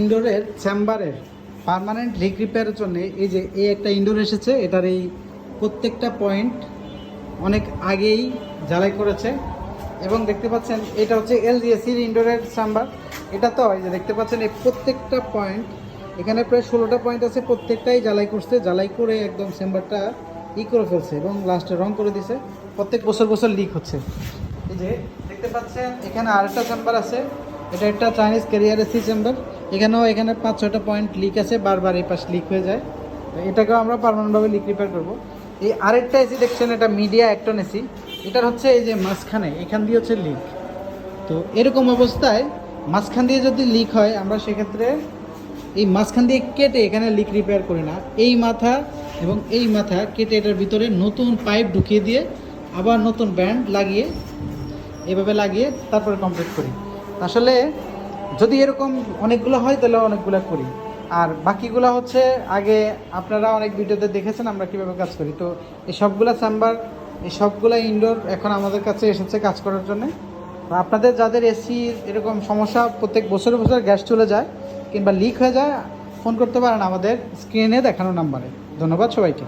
ইনডোরের চেম্বারের permanent leak রিপেয়ারের জন্য এই একটা ইনডোর এসেছে। এটার এই প্রত্যেকটা পয়েন্ট অনেক আগেই জ্বালাই করেছে এবং দেখতে পাচ্ছেন এটা হচ্ছে এলজিএসির ইনডোরের চেম্বার। এটা তো এই যে দেখতে পাচ্ছেন এই প্রত্যেকটা পয়েন্ট, এখানে প্রায় 16টা পয়েন্ট আছে, প্রত্যেকটাই জ্বালাই করছে, জ্বালাই করে একদম চেম্বারটা করে ফেলছে এবং লাস্টে রং করে দিছে। প্রত্যেক বছর বছর লিক হচ্ছে। এই যে দেখতে পাচ্ছেন এখানে আরেকটা চেম্বার আছে, এটা একটা চাইনিজ ক্যারিয়ার এসি চেম্বার। এখানে 5-6টা পয়েন্ট লিক আছে, বারবার এই পাশ লিক হয়ে যায়। তো এটাকেও আমরা পার্মানেন্টভাবে লিক রিপেয়ার করবো। এই আরেকটা এসি দেখছেন, এটা মিডিয়া অ্যাক্টন এসি। এটার হচ্ছে এই যে মাঝখানে এখান দিয়ে হচ্ছে লিক। তো এরকম অবস্থায় মাঝখান দিয়ে যদি লিক হয়, আমরা সেক্ষেত্রে এই মাঝখান দিয়ে কেটে এখানে লিক রিপেয়ার করি না, এই মাথা এবং এই মাথা কেটে এটার ভিতরে নতুন পাইপ ঢুকিয়ে দিয়ে আবার নতুন ব্যান্ড লাগিয়ে এভাবে লাগিয়ে তারপরে কমপ্লিট করি। আসলে যদি এরকম অনেকগুলো হয় তাহলে অনেকগুলো করি, আর বাকিগুলো হচ্ছে আগে আপনারা অনেক ভিডিওতে দেখেছেন আমরা কীভাবে কাজ করি। তো এই সবগুলা চেম্বার, এই সবগুলা ইনডোর এখন আমাদের কাছে এসেছে কাজ করার জন্য। আপনাদের যাদের এসি এরকম সমস্যা, প্রত্যেক বছর বছর গ্যাস চলে যায় কিংবা লিক হয়ে যায়, ফোন করতে পারেন আমাদের স্ক্রিনে দেখানো নাম্বারে। ধন্যবাদ সবাইকে।